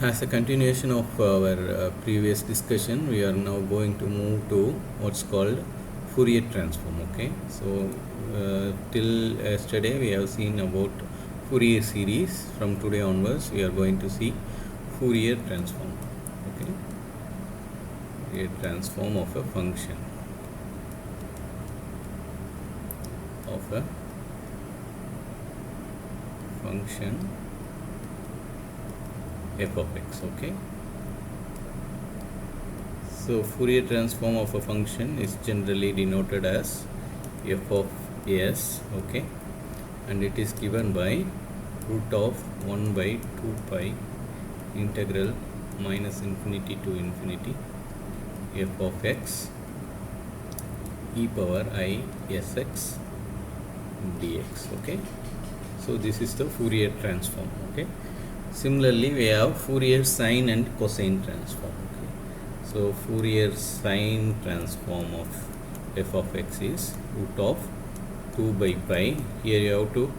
As a continuation of our previous discussion, we are now going to move to what's called Fourier transform. Okay, so till yesterday we have seen about Fourier series. From today onwards, we are going to see Fourier transform. Okay, Fourier transform of a function f of x. Okay, so Fourier transform of a function is generally denoted as f of s. Okay, and it is given by root of 1 by 2 pi integral minus infinity to infinity f of x e power I sx dx. Okay, so this is the Fourier transform. Okay, similarly we have Fourier sine and cosine transform. Okay, so Fourier sine transform of f of x is root of 2 by pi. Here you have to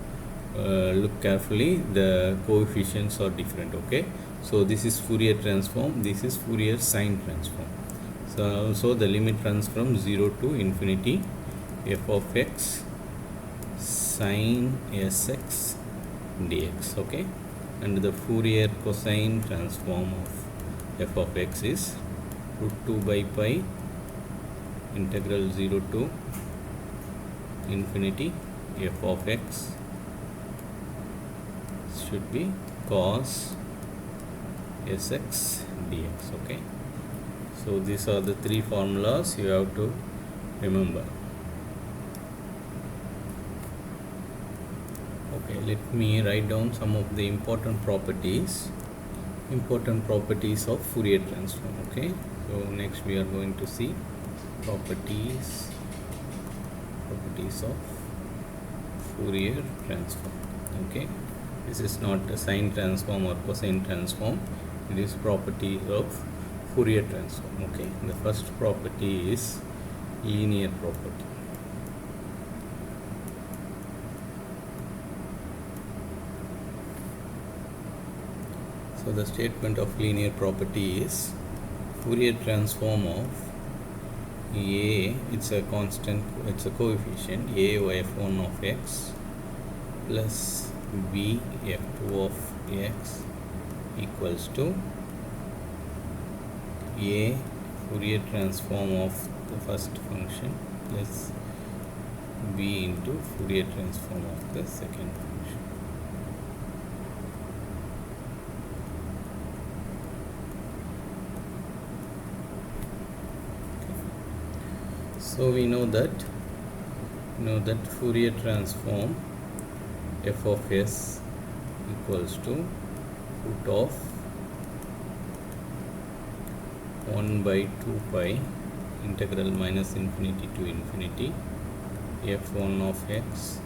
look carefully, the coefficients are different. Okay, so this is Fourier transform, this is Fourier sine transform. So also the limit runs from 0 to infinity f of x sine sx dx. Okay, and the Fourier cosine transform of f of x is root 2 by pi integral 0 to infinity f of x should be cos sx dx. Okay, so these are the three formulas you have to remember. Okay, let me write down some of the important properties of Fourier transform. Okay, so next we are going to see properties of Fourier transform. Okay, this is not a sine transform or cosine transform, it is properties of Fourier transform. Okay, the first property is linear property. So the statement of linear property is Fourier transform of a, it's a constant, it's a coefficient, a f1 of x plus b f2 of x equals to a Fourier transform of the first function plus b into Fourier transform of the second function. So we know that Fourier transform f of s equals to root of 1 by 2 pi integral minus infinity to infinity f1 of x.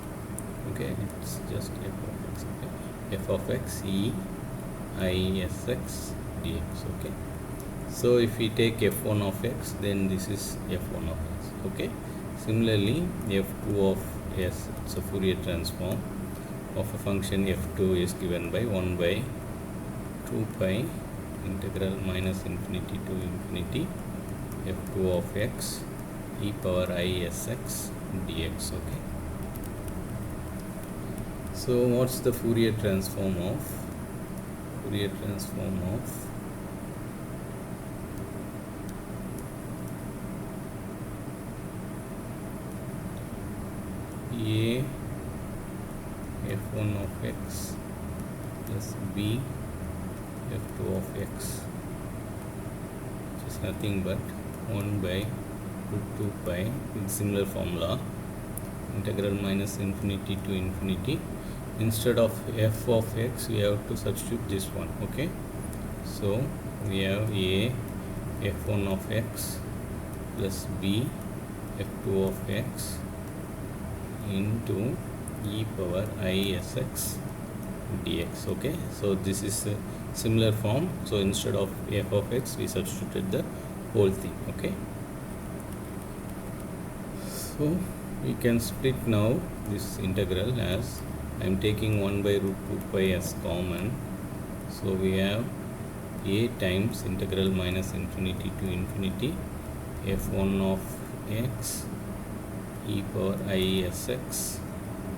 Okay, it's just f of x. Okay, f of x e I sx dx. Okay, so if we take f1 of x, then this is f1 of x. Okay, similarly f2 of s, it's a Fourier transform of a function f2 is given by 1 by 2 pi integral minus infinity to infinity f2 of x e power I sx dx. Okay, so what's the Fourier transform of a f1 of x plus b f2 of x, which is nothing but 1 by root 2 pi with similar formula integral minus infinity to infinity. Instead of f of x, we have to substitute this one. Okay, so we have a f1 of x plus b f2 of x into e power I sx dx. Okay, so this is a similar form, so instead of f of x we substituted the whole thing. Okay, so we can split now this integral, as I am taking 1 by root 2 pi as common, so we have a times integral minus infinity to infinity f1 of x e power I sx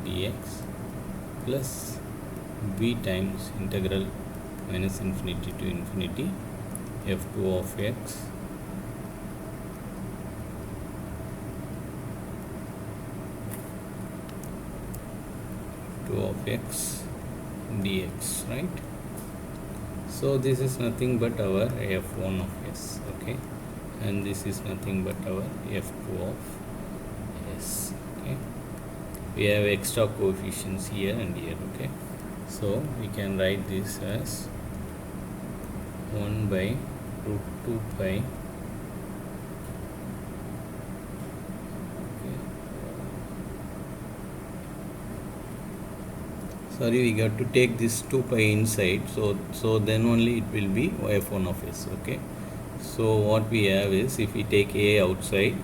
dx plus b times integral minus infinity to infinity f2 of x of x dx, right? So this is nothing but our f1 of s, okay, and this is nothing but our f2 of s, okay. We have extra coefficients here and here, okay. So we can write this as 1 by root 2 pi sorry, we got to take this 2 pi inside, so then only it will be f1 of s, okay. So what we have is, if we take a outside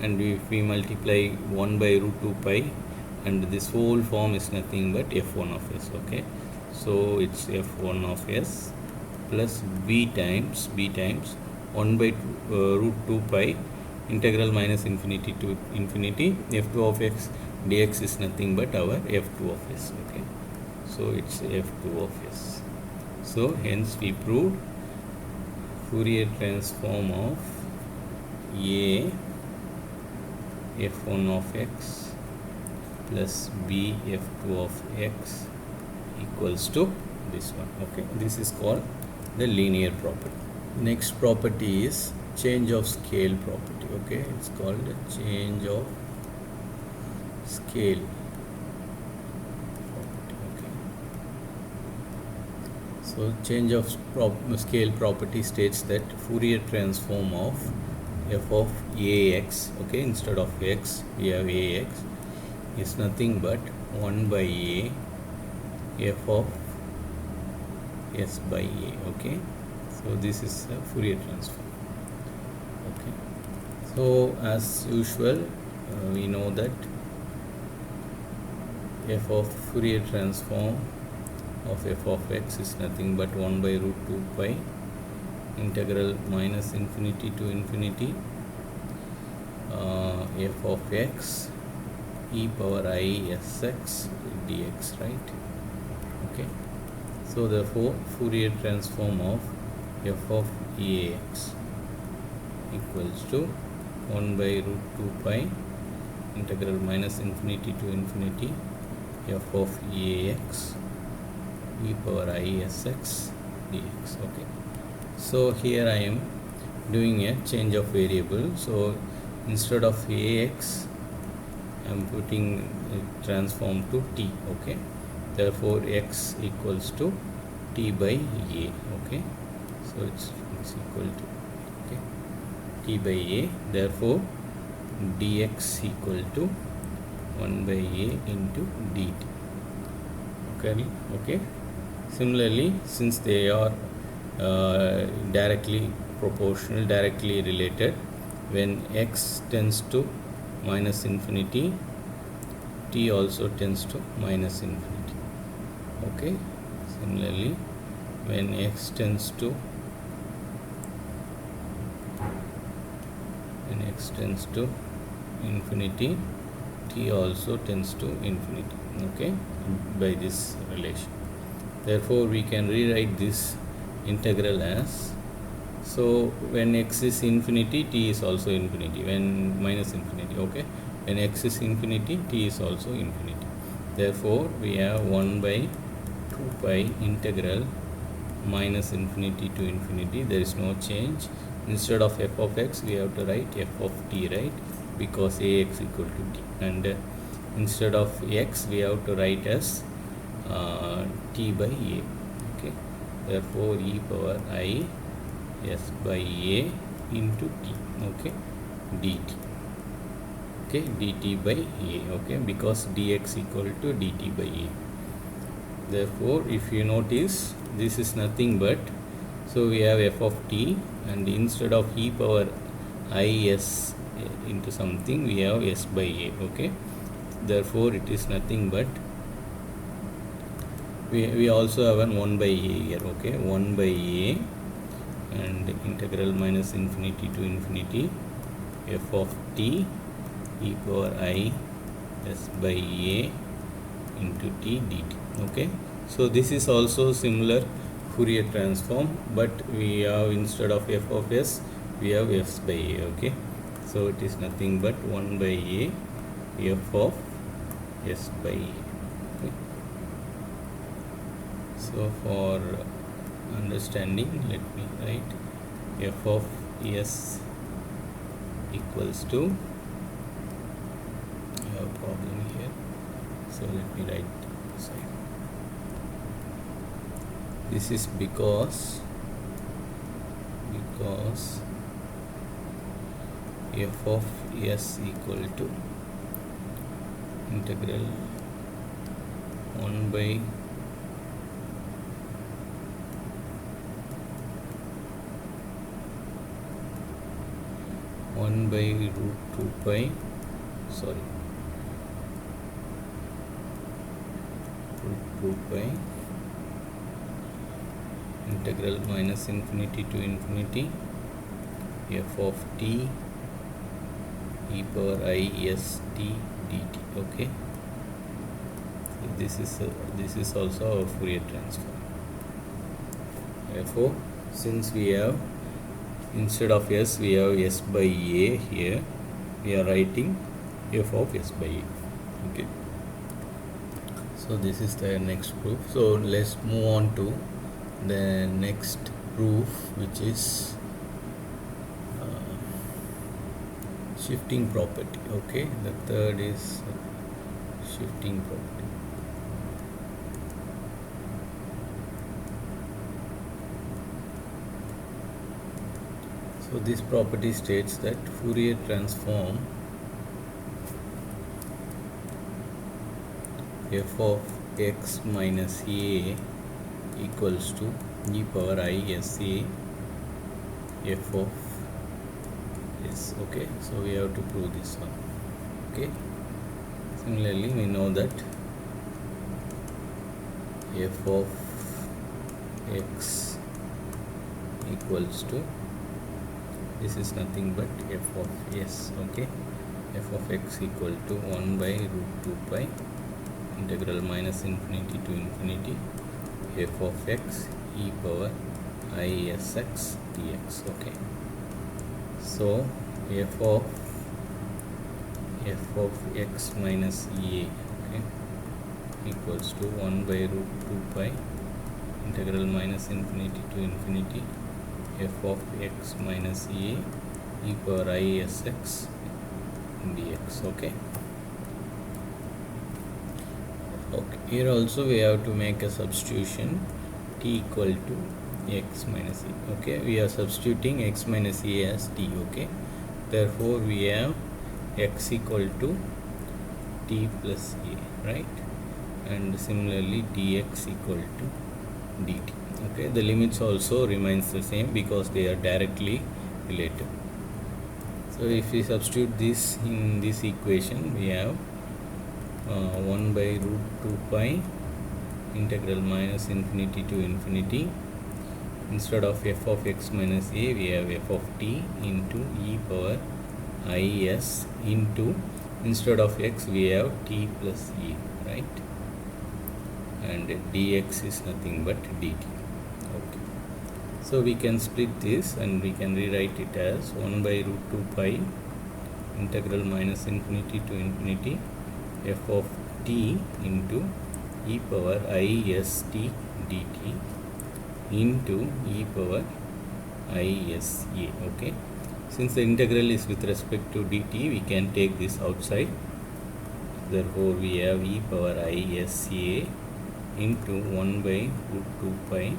and if we multiply 1 by root 2 pi, and this whole form is nothing but f1 of s, okay. So it's f1 of s plus b times 1 by root 2 pi integral minus infinity to infinity f2 of x dx is nothing but our f2 of s, okay. So it's f2 of s. So hence we proved Fourier transform of a f1 of x plus b f2 of x equals to this one, okay. This is called the linear property. Next property is change of scale property, okay. It's called the change of scale property, okay. So change of scale property states that Fourier transform of f of ax, okay, instead of x we have ax, is nothing but 1 by a f of s by a, okay. So this is a Fourier transform, okay. So as usual we know that f of Fourier transform of f of x is nothing but 1 by root 2 pi integral minus infinity to infinity f of x e power I sx dx, right? Okay. So therefore Fourier transform of f of ax equals to 1 by root 2 pi integral minus infinity to infinity f of ax e power I sx dx, okay. So here I am doing a change of variable. So instead of ax I am putting a transform to t, okay. Therefore x equals to t by a, okay. So it's equal to, okay, t by a. Therefore dx equal to 1 by a into dt, okay, okay. Similarly, since they are directly proportional, directly related, when x tends to minus infinity, t also tends to minus infinity, okay. Similarly, when x tends to infinity, t also tends to infinity, okay, by this relation. Therefore we can rewrite this integral as, so when x is infinity, t is also infinity, when minus infinity, okay, when x is infinity, t is also infinity. Therefore we have 1 by 2 pi integral minus infinity to infinity, there is no change. Instead of f of x we have to write f of t, right, because ax equal to t, and instead of x we have to write as t by a, okay. Therefore e power I s by a into t, okay, dt, okay, dt by a, okay, because dx equal to dt by a. Therefore if you notice, this is nothing but, so we have f of t, and instead of e power I s into something we have s by a, okay. Therefore it is nothing but, we also have an 1 by a here, okay, 1 by a and integral minus infinity to infinity f of t e power I s by a into t dt. Okay, so this is also similar Fourier transform, but we have, instead of f of s, we have s by a. Okay, so it is nothing but 1 by a f of s by a. Okay. So for understanding, let me write f of s equals to, I have a problem here, so let me write this side. This is because f of s equal to integral 1 by root 2 pi, sorry, root 2 pi integral minus infinity to infinity f of t e power I s t dt. Okay, so this is also a Fourier transform. Therefore, since we have, instead of s, we have s by a here, we are writing f of s by a. Okay, so this is the next proof. So let's move on to the next proof, which is shifting property. Okay, the third is shifting property. So this property states that Fourier transform f of x minus a equals to e power I s a f of s. Okay, so we have to prove this one. Okay, similarly we know that f of x equals to, this is nothing but f of s. Okay, f of x equal to 1 by root 2 pi integral minus infinity to infinity f of x e power I s x dx. Okay, so f of x minus a, okay, equals to 1 by root 2 pi integral minus infinity to infinity f of x minus a e power I s x dx. Okay, here also we have to make a substitution, t equal to x minus a. Okay, we are substituting x minus a as t. Okay, therefore we have x equal to t plus a, right? And similarly dx equal to dt. Okay, the limits also remains the same because they are directly related. So if we substitute this in this equation, we have 1 by root 2 pi integral minus infinity to infinity, instead of f of x minus a, we have f of t into e power I s into, instead of x we have t plus e, right? And dx is nothing but dt. Okay, so we can split this and we can rewrite it as 1 by root 2 pi integral minus infinity to infinity f of t into e power I s t dt into e power I s a. Okay, since the integral is with respect to dt, we can take this outside. Therefore we have e power I s a into 1 by root 2 pi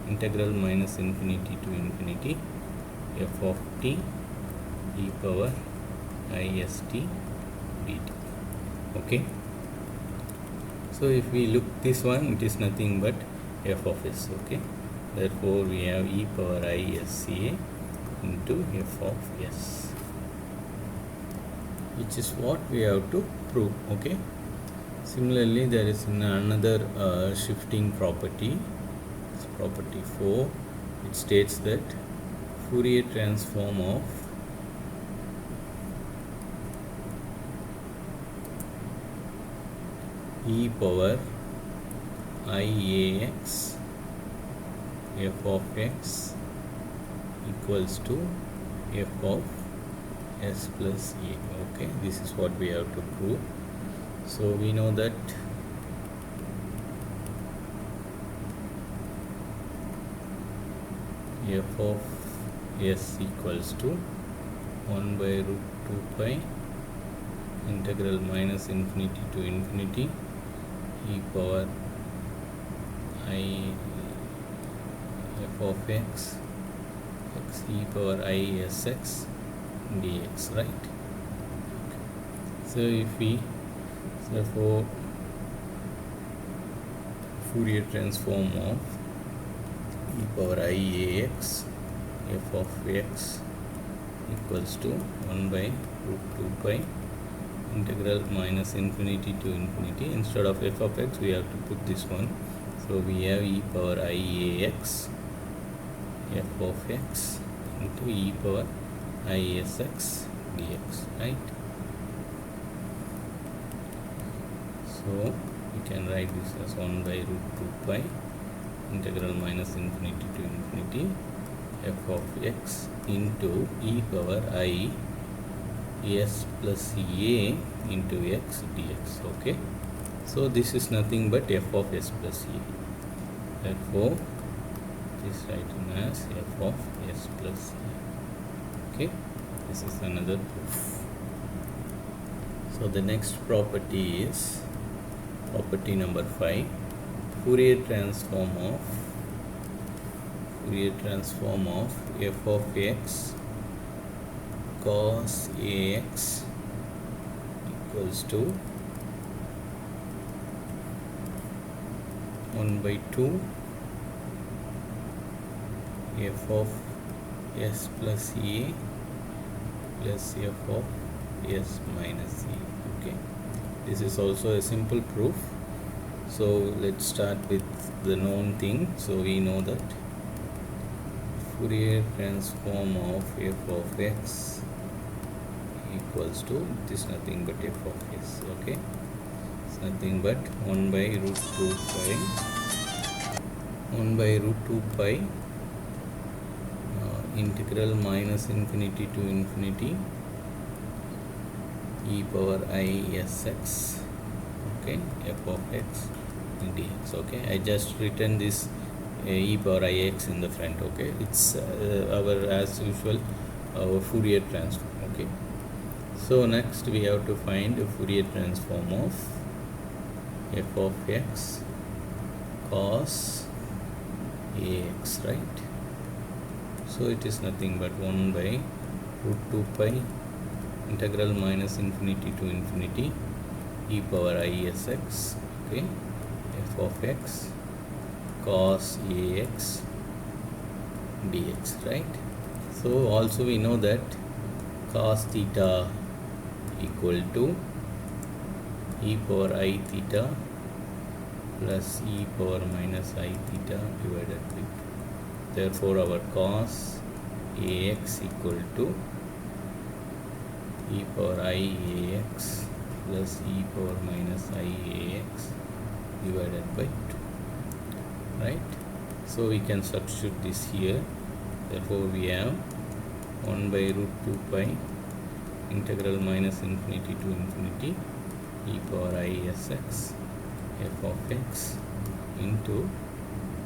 integral minus infinity to infinity f of t e power I s t dt. Okay, so if we look this one, it is nothing but f of s. Okay, therefore we have e power I s a into f of s, which is what we have to prove. Okay, similarly there is another shifting property, it's property 4, it states that Fourier transform of e power iax f of x equals to f of s plus a. Okay, this is what we have to prove. So we know that f of s equals to 1 by root 2 pi integral minus infinity to infinity e power I f of x e power I s x dx, right? So if we therefore Fourier transform of e power I ax f of x equals to 1 by root 2 pi integral minus infinity to infinity. Instead of f of x we have to put this one, so we have e power I ax f of x into e power I s x dx, right? So we can write this as 1 by root 2 pi integral minus infinity to infinity f of x into e power I s plus a into x dx. Okay, so this is nothing but f of s plus a. Therefore this written as f of s plus a. Okay, this is another proof. So the next property is property number 5, Fourier transform of f of x cos ax equals to 1 by 2 f of s plus a plus f of s minus a. Okay, this is also a simple proof. So let's start with the known thing. So we know that Fourier transform of f of x equals to this, nothing but f of s. Okay, it's nothing but 1 by root 2 pi integral minus infinity to infinity e power I s x, okay, f of x dx. Okay, I just written this e power I x in the front. Okay, it's our, as usual, our Fourier transform. Okay, so next we have to find the Fourier transform of f of x cos ax, right? So it is nothing but 1 by root 2 pi integral minus infinity to infinity e power I s x, okay, f of x cos ax dx, right? So also we know that cos theta equal to e power I theta plus e power minus I theta divided by 2. Therefore our cos ax equal to e power I ax plus e power minus I ax divided by 2, right? So we can substitute this here. Therefore we have 1 by root 2 pi integral minus infinity to infinity e power I s x f of x into,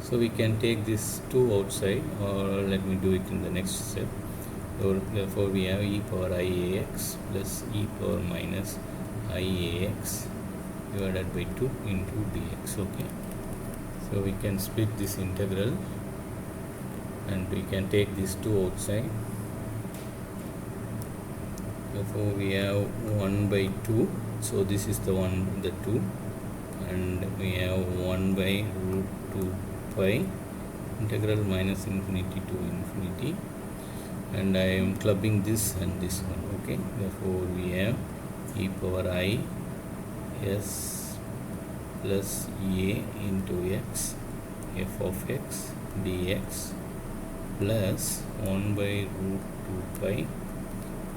so we can take this 2 outside, or let me do it in the next step. So therefore we have e power I ax plus e power minus I ax divided by 2 into dx. Okay, so we can split this integral and we can take these 2 outside. Therefore we have 1 by 2, so this is the 2, and we have 1 by root 2 pi integral minus infinity to infinity, and I am clubbing this and this one. Okay, therefore we have e power I s plus a into x f of x dx plus 1 by root 2 pi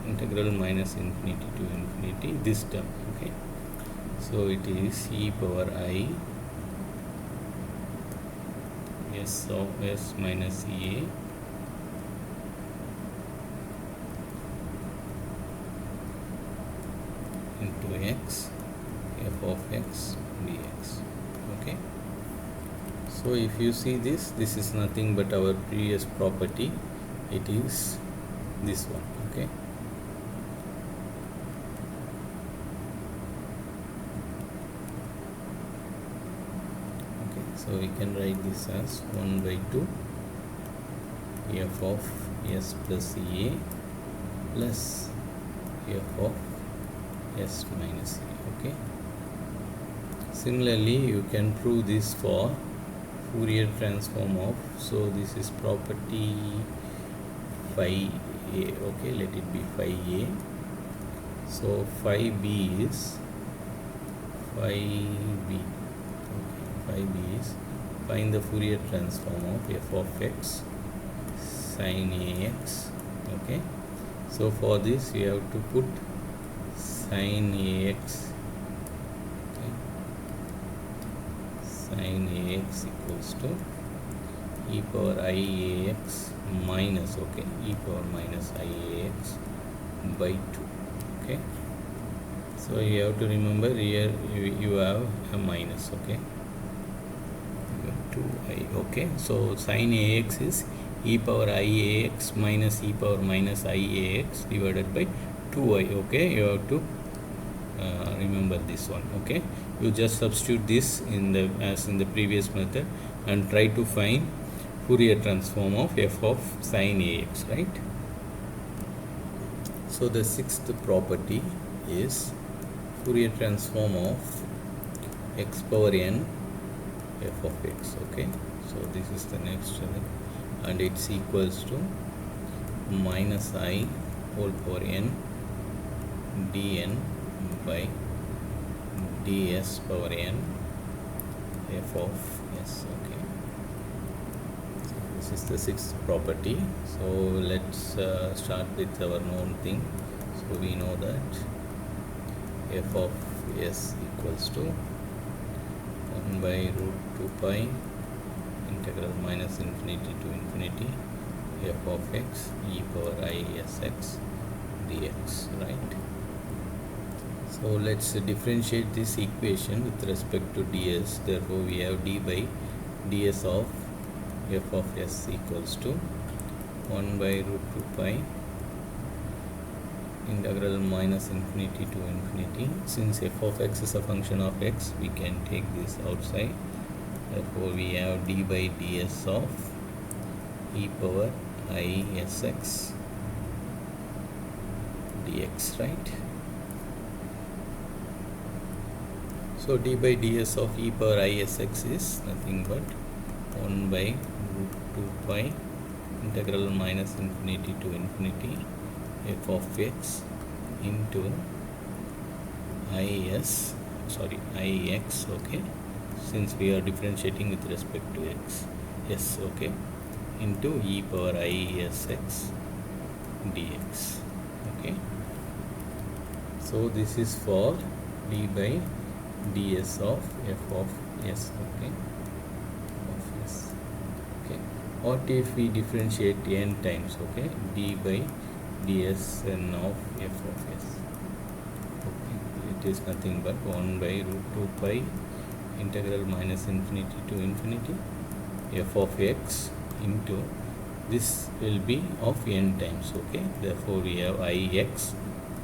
integral minus infinity to infinity this term. Okay, so it is e power I s of s minus a into x f of x dx. Okay, so if you see this is nothing but our previous property. It is this one. Okay, so we can write this as 1 by 2 f of s plus a plus f of s minus a. Okay, similarly you can prove this for Fourier transform of, so this is property phi a. Okay, let it be phi a. So phi b is phi b. Okay, phi b is find the Fourier transform of f of x sin ax. Okay, so for this you have to put sin ax. Okay, sin ax equals to e power iax minus, okay, e power minus iax by 2. Okay, so you have to remember here you have a minus. Okay, 2i. Okay, so sin ax is e power iax minus e power minus iax divided by 2i. Okay, you have to remember this one. Okay, you just substitute this in the as in the previous method and try to find Fourier transform of f of sin ax, right? So the sixth property is Fourier transform of x power n f of x. Okay, so this is the next one, and it's equals to minus I whole power n dn by ds power n f of s. Okay, so this is the sixth property. So let's start with our known thing. So we know that f of s equals to 1 by root 2 pi integral minus infinity to infinity f of x e power I s x dx, right? So let's differentiate this equation with respect to ds. Therefore we have d by ds of f of s equals to 1 by root 2 pi integral minus infinity to infinity. Since f of x is a function of x, we can take this outside. Therefore we have d by ds of e power I s x dx, right? So d by ds of e power I s x is nothing but 1 by root 2 pi integral minus infinity to infinity f of x into ix. Okay, since we are differentiating with respect to x, yes. Okay, into e power I s x dx. Okay, so this is for d by ds of f of s. Okay, of s. Okay, what if we differentiate n times? Okay, d by ds n of f of s. Okay, it is nothing but 1 by root 2 pi integral minus infinity to infinity f of x into this will be of n times. Okay, therefore we have ix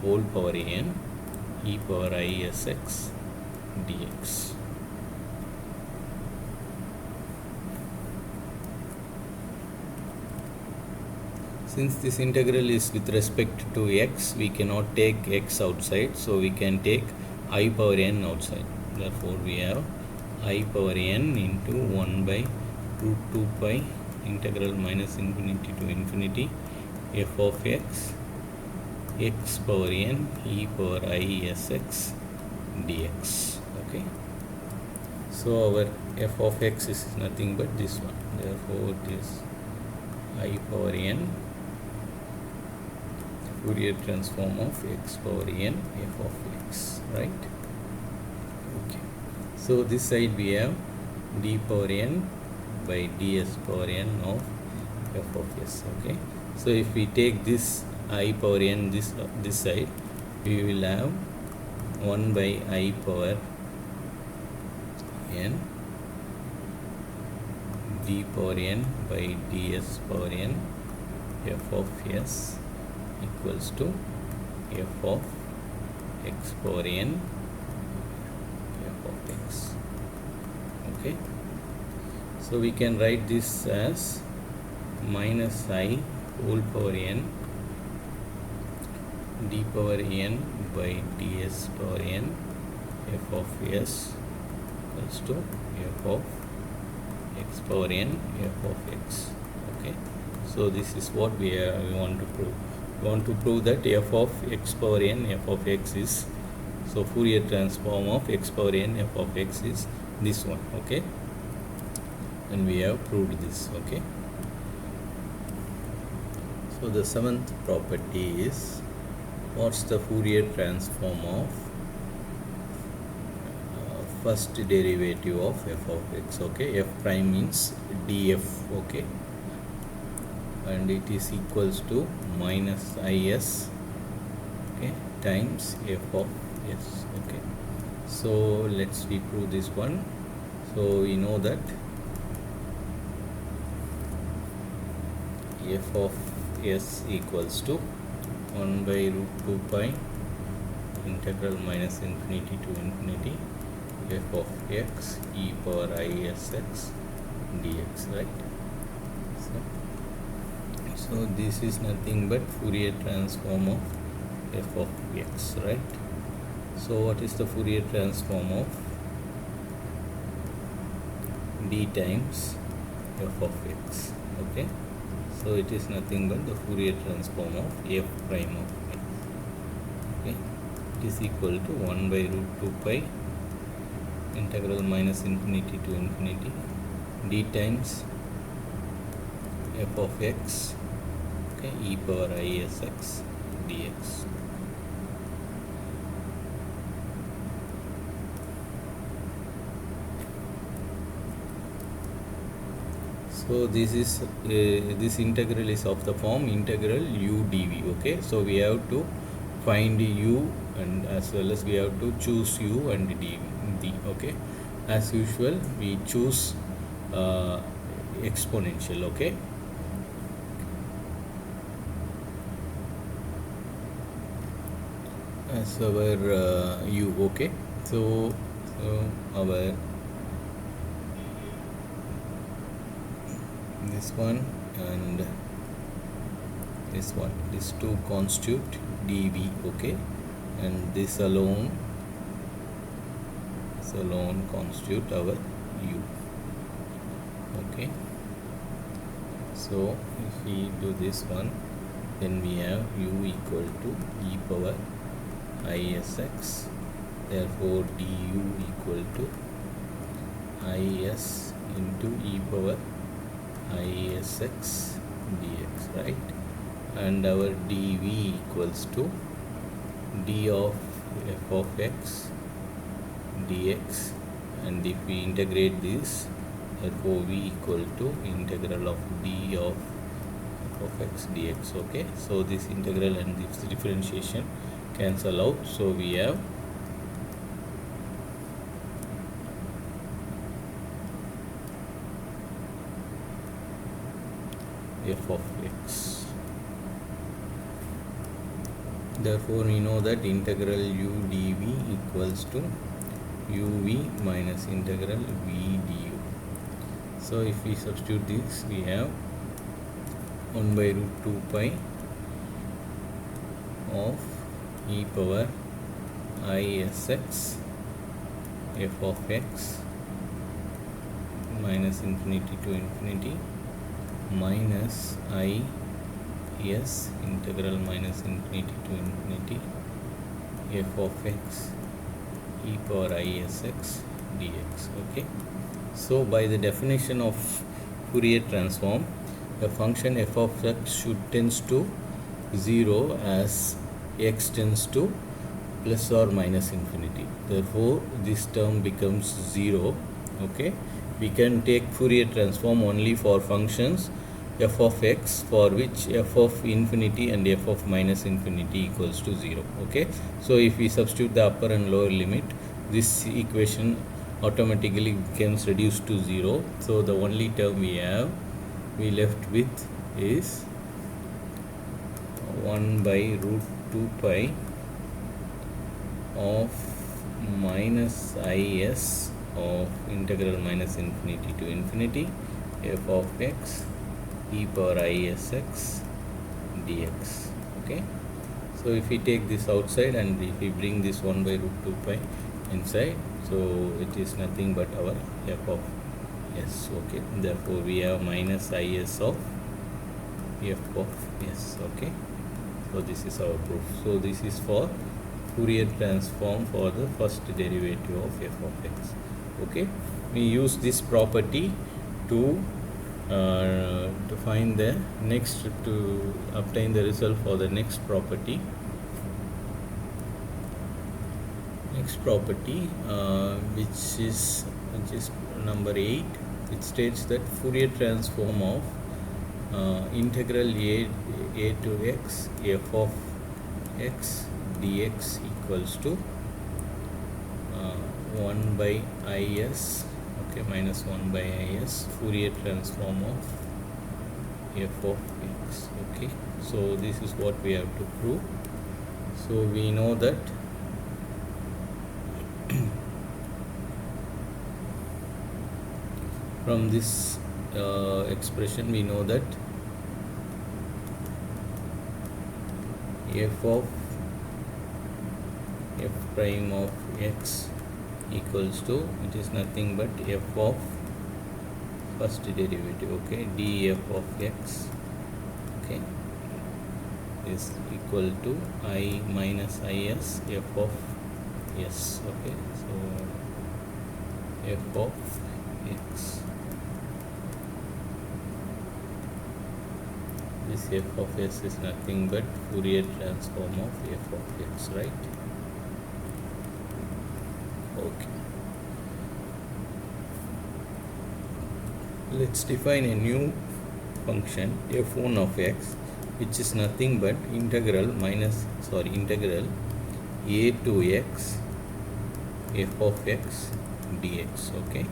whole power n e power I s x dx. Since this integral is with respect to x, we cannot take x outside, so we can take I power n outside. Therefore we have I power n into 1 by root 2 pi integral minus infinity to infinity f of x power n e power I s x dx. Okay, so our f of x is nothing but this one. Therefore it is I power n Fourier transform of x power n f of x, right? Okay, so this side we have d power n by ds power n of f of s. Okay, so if we take this I power n this side, we will have 1 by I power n d power n by ds power n f of s equals to f of x power n f of x. Okay, so we can write this as minus I whole power n d power n by ds power n f of s equals to f of x power n f of x. Okay, so this is what we want to prove. We want to prove that f of x power n f of x is, so Fourier transform of x power n f of x is this one. Okay, and we have proved this. Okay, so the seventh property is, what's the Fourier transform of first derivative of f of x? Okay, f prime means df. Okay, and it is equals to minus is, okay, times f of s. Okay, so let's we prove this one. So we know that f of s equals to 1 by root 2 pi integral minus infinity to infinity f of x e power isx dx, right? So this is nothing but Fourier transform of f of x, right? So what is the Fourier transform of d times f of x? Okay, so it is nothing but the Fourier transform of f prime of x. Okay, it is equal to 1 by root 2 pi integral minus infinity to infinity d times f of x, okay, e power isx dx. So this is this integral is of the form integral u dv. Okay, so we have to find u, and as well as we have to choose u and d. Okay, as usual we choose exponential. Okay, as our u. Okay, so our this one and this one, these two constitute dv. Okay, and this alone constitute our u. Okay, so if we do this one, then we have u equal to e power isx, therefore du equal to is into e power isx dx, right? And our dv equals to d of f of x dx, and if we integrate this, therefore v equal to integral of d of f of x dx. Okay, so this integral and this differentiation cancel out, so we have f of x. Therefore we know that integral u dv equals to uv minus integral v du. So if we substitute this, we have 1 by root 2 pi of e power isx f of x minus infinity to infinity minus I s integral minus infinity to infinity f of x e power isx dx. Okay, so by the definition of Fourier transform, a function f of x should tends to 0 as x tends to plus or minus infinity. Therefore, this term becomes 0. Okay, we can take Fourier transform only for functions f of x for which f of infinity and f of minus infinity equals to 0. Okay, so if we substitute the upper and lower limit, this equation automatically becomes reduced to 0. So the only term we left with is 1 by root 2 pi of minus is of integral minus infinity to infinity f of x e power isx dx. Okay, so if we take this outside and if we bring this 1 by root 2 pi inside, so it is nothing but our f of s. Okay, therefore we have minus is of f of s. Okay, so this is our proof. So this is for Fourier transform for the first derivative of f of x. Okay, we use this property to find the next, to obtain the result for the next property. Which is number 8. It states that Fourier transform of integral a to x f of x dx equals to 1 by is, okay, minus 1 by is Fourier transform of f of x. Okay, so this is what we have to prove. So we know that from this expression we know that f of f prime of x equals to, it is nothing but f of first derivative, okay, df of x, okay, is equal to I minus is f of s. Okay, so f of x, this f of s is nothing but Fourier transform of f of x, right? Okay, let's define a new function f1 of x, which is nothing but integral a to x f of x dx. Okay,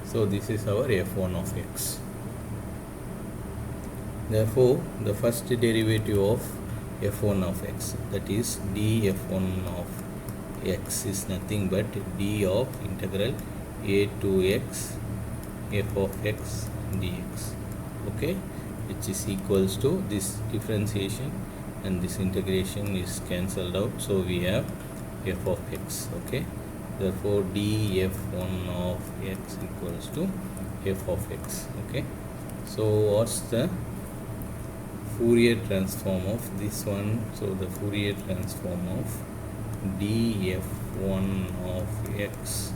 so this is our f1 of x. Therefore, the first derivative of f1 of x, that is df1 of x, is nothing but d of integral a to x f of x dx. Okay, which is equals to this differentiation and this integration is cancelled out, so we have f of x. Okay, therefore df1 of x equals to f of x. Okay, so what's the Fourier transform of this one? So the Fourier transform of df1 of x,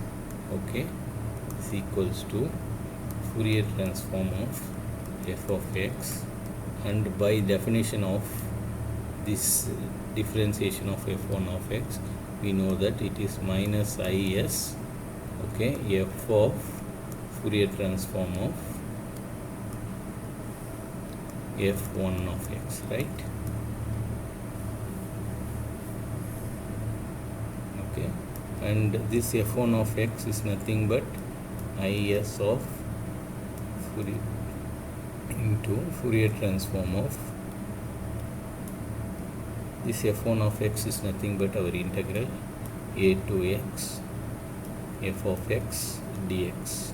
okay, is equals to Fourier transform of f of x, and by definition of this differentiation of f1 of x, we know that it is minus is, okay, f of Fourier transform of f1 of x, right? Okay, and this f1 of x is nothing but is of Fourier into Fourier transform of this f1 of x is nothing but our integral a to x f of x dx.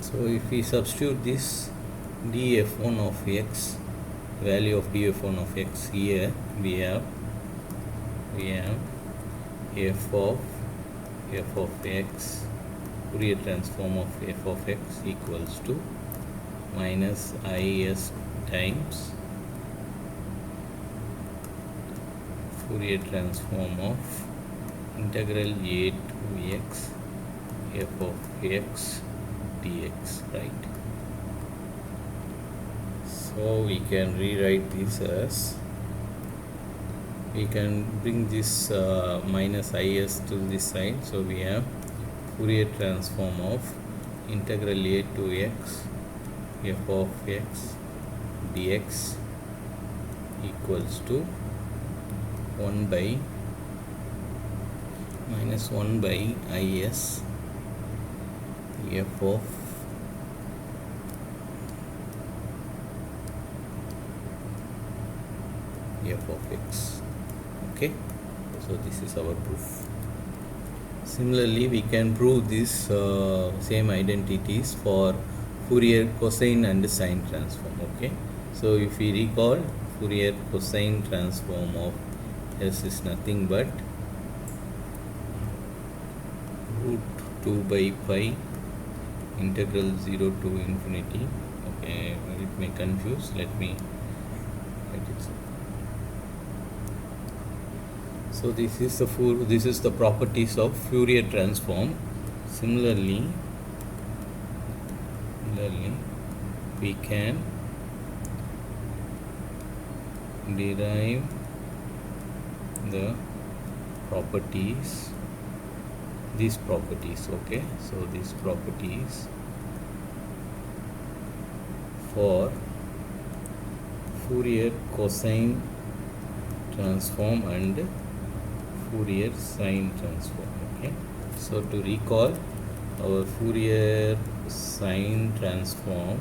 So if we substitute this df1 of x, value of df1 of x here, we have f of x Fourier transform of f of x equals to minus is times Fourier transform of integral a to x f of x dx, right? So we can rewrite this as, we can bring this minus is to this side, so we have Fourier transform of integral a to x f of x dx equals to 1 by minus 1 by is f of x. Okay, so this is our proof. Similarly, we can prove this same identities for Fourier cosine and sine transform. Okay, so if we recall, Fourier cosine transform of s is nothing but root 2 by pi integral 0 to infinity. Okay, it may confuse, let me write it. So this is the properties of Fourier transform. Similarly we can derive the properties, these properties. Okay, so these properties for Fourier cosine transform and Fourier sine transform. Okay, so to recall, our Fourier sine transform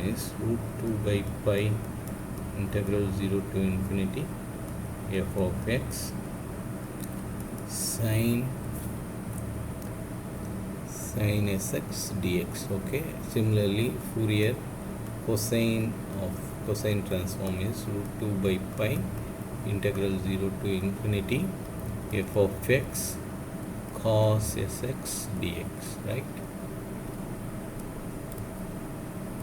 is root 2 by pi integral 0 to infinity f of x sine sx dx. Okay, similarly Fourier cosine transform is root 2 by pi integral 0 to infinity f of x cos sx dx, right?